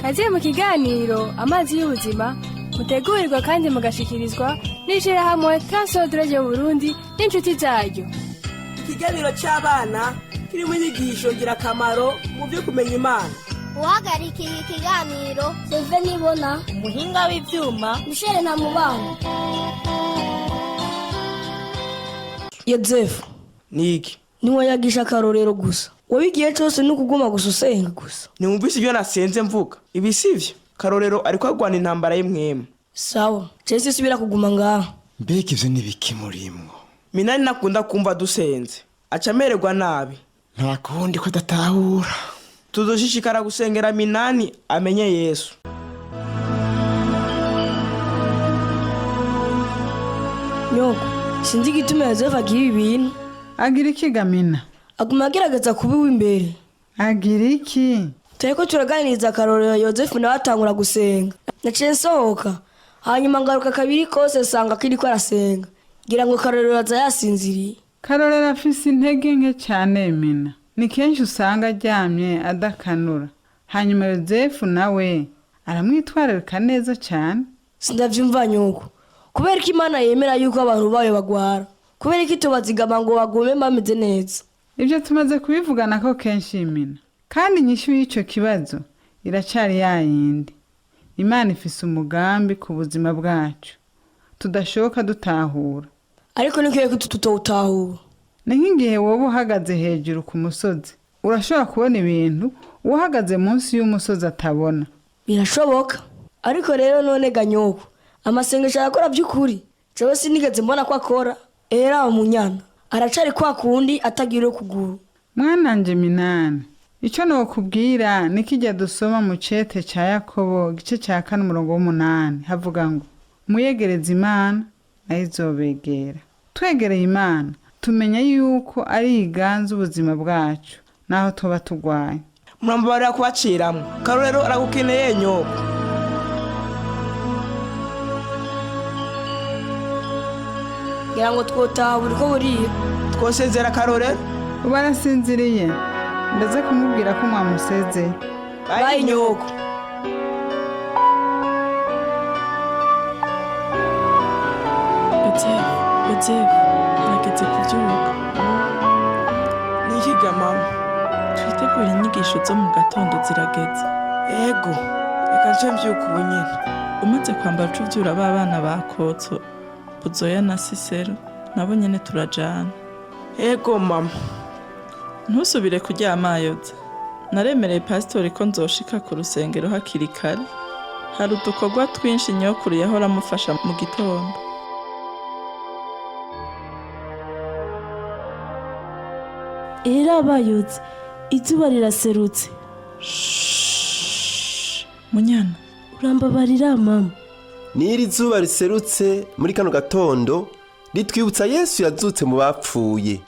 kaze mu kiganiro amazi y'ubuzima mutegurirwa kandi mugashikirizwa n'ishirahamwe Transodre Burundi n'inshuti zaryo. Ikiganiro cy'abana kirimo inyigisho ngirakamaro mu byo kumenya Imana. Uhagarikiye ikiganiro Seve Nibona, umuhinga w'ivyuma Michel na Mubano. Yozefu Niki niwe yagisha akarorero gusa, wabigiye cyose n'ukuguma gusa usenga gusa. Nimwumvise ibyo nasenze mvuga ibi sivyo. Karorero ariko agwana intambara y'imwema. Sawa, Chelsea subira kuguma ngaho. Mbega ivyo nibiki murimwo? Minani nakunda kumva dusenze acamererwa nabi, nta kundi ko datahura. Tuzoshishikara gusengera Minani amenye Yesu. Nyoko, sinzi gitume Yozefu agira ibintu. Agira iki Gamina? Aguma agerageza kubiwa imbere. Agira iki? Tureko turaganiriza akarorero Yozefu nawe atangura gusenga. Naciye nsohoka, hanyuma ngaruka kabiri kose sanga kiriko arasenga. Gira ngo karorero azayasinziriye. Karorero afise intege nke cyane Mina. Ni kenshi usanga aryamye adakanura. Hanyuma Yozefu nawe aramwitwararika neza cyane. Sindavyumva nyoko. Kubera ko Imana yemera yuko abantu bayo bagwara. Kubera ko tubazigama ngo bagume bameze neza. Ibyo tumaze kubivugana ko kenshi Mina. Kandi inyishu y'ico kibazo iracari yayindi. Imana ifise umugambi ku buzima bwacu tudashoka dutahura. Ariko nikiye ko tutawutahura. Ni nk'igihe wowe uhagaze hejuru ku musozi, urashobora kubona ibintu uhagaze munsi y'umusozi atabona. Birashoboka. Ariko rero none ganyoko, amasengesho yakora by'ukuri jewe sinigeze mbona ko akora. Era umunyana aracari kwa kundi atagira kuguru. Mwananje Minani, icyo nokubwira nikijya dusoma mu cete ca Yakobo gice ca 4:8 havuga ngo muyegereze Imana ayizobegera. Twegereye Imana tumenya yuko ari iganza ubuzima bwacu naho tuba tugwaye. Murambarira kubaciramwe. Karorero aragukeneye nyoko. Ngira ngo twotaha buriko buriye. Twosezera Karorero. Ubarasinziriye. Ndaza kumubwira ko mwamusezeye. Bayi nyoko. Yozefu nageze kubyuka. Nikiga mama. Twitegura inyigisho zo mu gatondo zirageze. Ego, reka nje mvyuka ubu nyene. Umaze kwambara uvyura b'abana bakotso Buzoya na Sisero nabo nyene turajana. Ego mama. Ntusubire kuryama Yoze. Naremereye pastori ko nzoshika ku rusengero hakiri kare. Hari udukorwa twinshi nyokuru yahora amufasha mu gitondo. Era bayotse izuba riraserutse. Munyana, urambabarira mama. Niri zuba riserutse muri kano gatondo ritwibutsa Yesu yazutse mu bapfuye.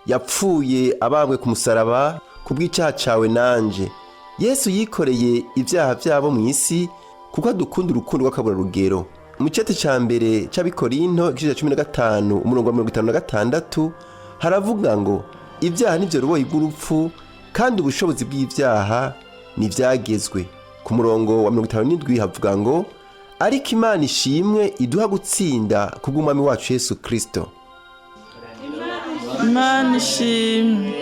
Yapfuye abambwe ku musaraba kubw'icyaha cawe nanje. Yesu yikoreye ibyaha byabo mu isi kuko adukunda urukundo rw'akabura rugero. Mu cete ca mbere c'Abikorinto igice 15:56 haravuga ngo ibyaha nivyo ruboyi rw'urupfu kandi ubushobozi bw'ibyaha nivyagezwe. Ku murongo wa 57 havuga ngo ariko Imana ishimwe iduha gutsinda kubw'umwami wacu Yesu Kristo. Imana ishimwe.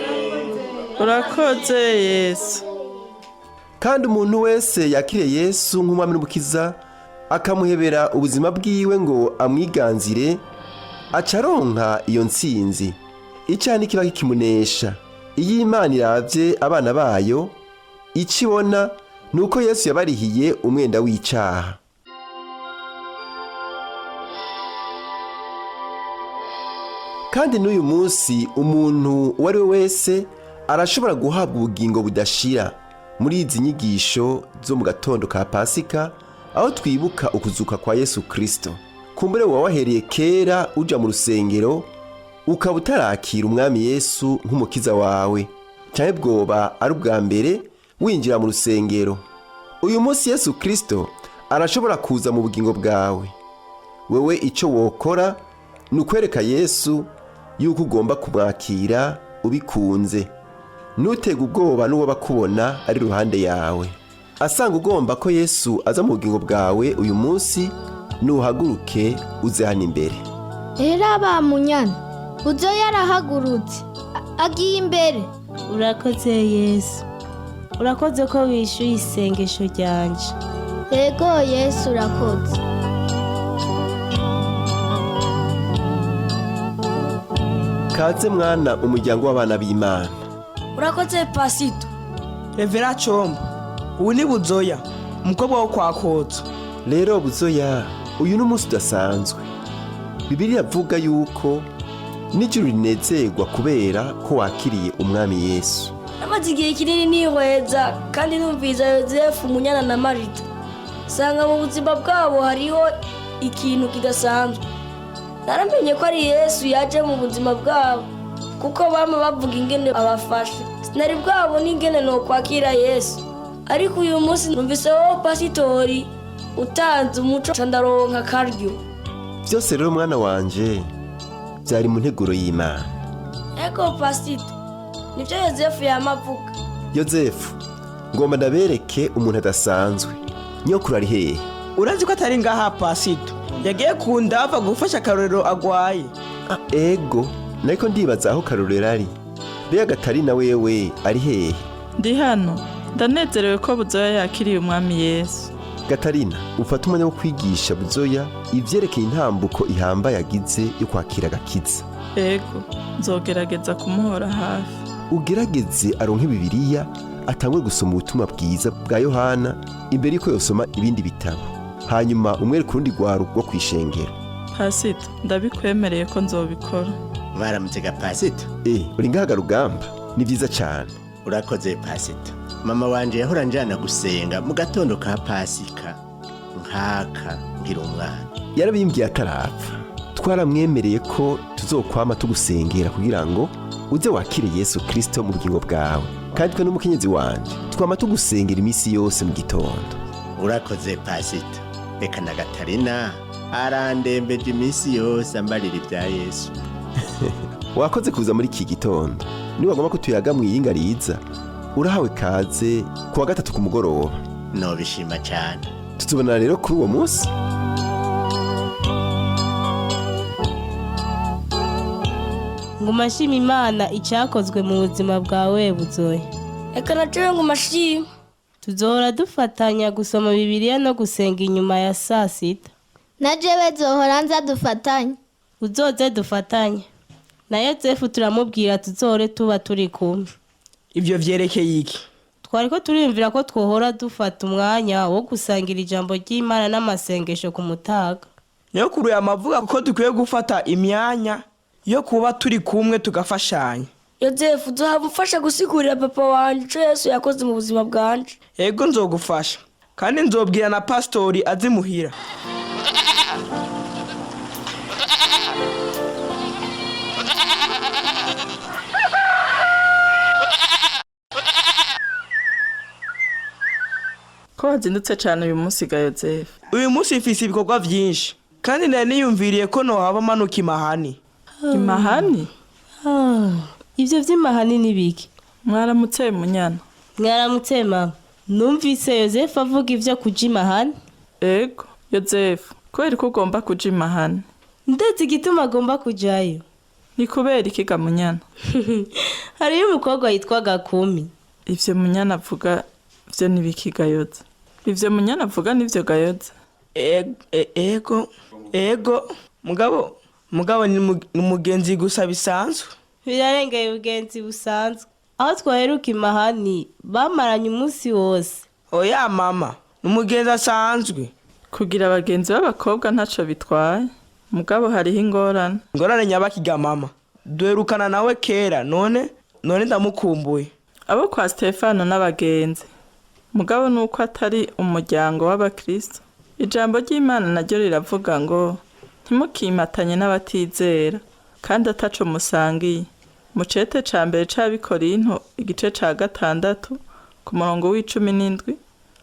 Urakoze Yesu. Kandi umuntu wese yakiriye Yesu nk'umwami n'umukiza akamuhebera ubuzima bwiwe ngo amwiganzire acaronka iyo ntsinzi. Icyaha nikiba kimunesha. Iyo Imana iravye abana bayo icibona nuko Yesu yabarihiye umwenda w'icyaha. Kandi n'uyu munsi umuntu wari we wese arashobora guhabwa ubugingo budashira muri izi nyigisho zo mu gatondo ka Pasika aho twibuka ukuzuka kwa Yesu Kristo. Kumbure wahereye kera uja mu rusengero ukaba utarakira umwami Yesu nk'umukiza wawe, cyane bwoba ari ubwa mbere winjira mu rusengero. Uyu munsi Yesu Kristo arashobora kuza mu bugingo bwawe. Wewe icyo wokora nukwereka Yesu yuko ugomba kumwakira ubikunze. Nutega ubwoba n'uwo bakubona ari ruhande yawe. asanga ugomba ko Yesu aza mu bugingo bwawe uyu munsi, nuhaguruke uze hano imbere. Aba munyana Buzoya yarahagurutse agiye imbere. urakoze Yesu, urakoze ko wishyuye isengesho ryanje. Yego Yesu urakoze. Kaze mwana umuryango w'abana b'Imana. urakoze Pasito. Revera Combo, ubu ni Buzoya, umukobwa wo kwa Kotso. Rero Buzoya, uyu ni umunsi udasanzwe. Bibiliya avuga yuko n'ijuru rinezerwa kubera ko wakiriye umwami Yesu. Namaze igihe kinini nihweza kandi numviza Yozefu, Munyana na Marita. Sanga mu buzima bwabo hariho ikintu kidasanzwe. Naramenye ko ari Yesu yaje mu buzima bwabo, kuko bama bavuga ingene abafashe. Sinari bwabo n'ingene no kwakira Yesu. Ariko uyu munsi numvise wowe Pasitori utanze umuco candaronka karyo. Byose rero mwana wanje byari mu nteguro y'Imana. Ego Pasito, nivyo Yozefu yamavuga. Yozefu, ngomba ndabereke umuntu adasanzwe. Nyokuru ari hehe? Urazi ko atari ngaha Pasito, yagiye kundava gufasha Karorero agwaye. Ego, nariko ndibaza aho Karorero ari. Bega Gatarina wewe ari hehe? Ndi hano, ndanezerewe ko Buzoya yakiriye umwami Yesu. Gatarina, ufata umwanya wo kwigisha Buzoya ivyerekeye intambuko ihambaye yagize yo kwakira agakiza. Ego, nzogerageza kumuhora hafi. Ugerageze aronke Bibiliya, atangwe gusoma ubutumwa bwiza bwa Yohana imbere yuko yosoma ibindi bitabo. Hanyuma umwereke urundi rwaro rwo kwishengera. Pasito, ndabikwemereye ko nzobikora. Baramutse ga Pasito. Uri ngaha Rugamba, ni vyiza cyane. Urakoze Pasito. Mama wanje yahora njana gusenga mu gatondo ka Pasika nkaka ngira umwana. Yarabimbwiye atarapfa. Twaramwemereye ko tuzokwama tugusengera kugira ngo uze wakire Yesu Kristo mu bugingo bwawe. Kandi twe n'umukenyezi wanje twama tugusengera iminsi yose mu gitondo. Urakoze Pasito. Reka na Gatarina arandembeje iminsi yose ambarira ibya Yesu. Wakoze kuza muri iki gitondo. Niba ngomba kutuyaga mu yinga riza, urahawe kaze kuwa gatatu ku mugoroba. Nobishima cyane. Tutubona rero kuri uwo munsi. Nguma nshima Imana icyakozwe mu buzima bwawe Buzoya. Eka nacewe ngo mashima. Tuzohora dufatanya gusoma Bibiliya no gusenga inyuma ya saa sita. Na jewe zohora nza dufatanye. Uzoze dufatanye. Na Yozefu turamubwira tuzohore tuba turi kumwe. Ivyo vyerekeye iki? Twariko turiyumvira ko twohora dufata umwanya wo gusangira ijambo ry'Imana n'amasengesho ku mutaga. Nyokuru yamavuga ko dukwiye gufata imyanya yo kuba turi kumwe tugafashanya. Yozefu, uzohamufasha gusigurira papa wanje ico Yesu yakoze mu buzima bwanje. Ego nzogufasha. Kandi nzobwira na Pastori azimuhira. Ko wazindutse cyane uyu munsi ga Yozefu. Uyu munsi ifise ibikorwa vyinshi. Kandi nari niyumviriye ko nohaba manuka imahani. Imahani? Ivyo vy'imahani ni biki? Mwaramutse Munyana. Mwaramutse mama. Numvise Yozefu avuga ivyo kuja imahani. Ego, Yozefu, kubera ko ugomba kuja imahani. Ndetse igituma agomba kujayo. Ni kubera iki ga Munyana? Hariyo umukobwa yitwa Gakumi. Ivyo Munyana avuga vyo ni biki ga Yoze? Ivyo Munyana avuga nivyo ga Yoze? Ego, mugabo ni umugenzi gusa bisanzwe. Birarengeye ubugenzi busanzwe. Aho twaheruka imahani bamaranye umunsi wose. Oya mama, ni umugenzi asanzwe. Kugira abagenzi b'abakobwa ntaco bitwaye. Mugabo hariho ingorane. Ingorane nyabakiga mama. Duherukana nawe kera none ndamukumbuye. Abo kwa Stefano n'abagenzi. Mugabo nuko atari umuryango w'abakristo. Ijambo ry'Imana naryo riravuga ngo ntimukimatanye n'abatizera kandi ataco musangiye. Mu cete ca mbere c'Abikorinto igice ca 6 ku murongo w'17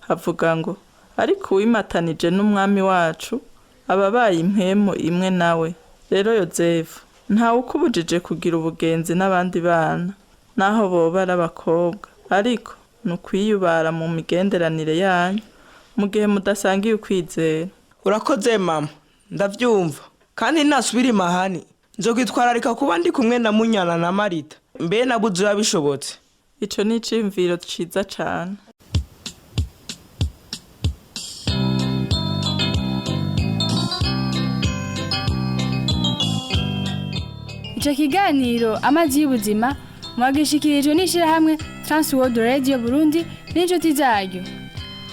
havuga ngo ariko uwimatanije n'umwami wacu ababaye impemu imwe nawe. Rero Yozefu, ntawe ukubujije kugira ubugenzi n'abandi bana naho boba ari abakobwa, ariko ni ukwiyubara mu migenderanire yanyu mu gihe mudasangiye ukwizera. urakoze mama ndavyumva kandi nasubira imahani nzokwitwararika kuba ndi kumwe na Munyana na Marita mbe nabuze yabishobotse. Ico ni iciyumviro ciza cane. Ico kiganiro amazi y'ubuzima mwagishikirijwe n'ishirahamwe Transworld Radio Burundi n'inshuti zaryo.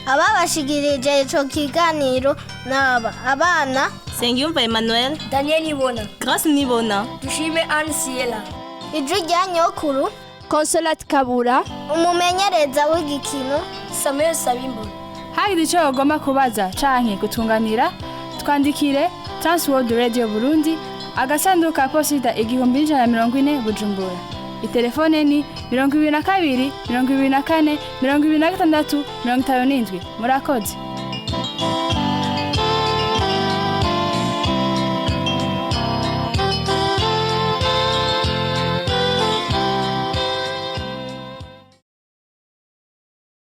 ababashikirije ico kiganiro naba abana Sengiyumva Emmanuel, Daniel Nibona, Grace Nibona, Dushime Anne Siela, ijwi rya nyokuru Consolate Kabura, umumenyereza w'igikino Samuel Sabimbo. hagize ico bagomba kubaza canke gutunganira twandikire Transworld Radio Burundi agasanduku ka posita 1140 Bujumbura. Itelefone ni 22 24 26 57. Murakoze.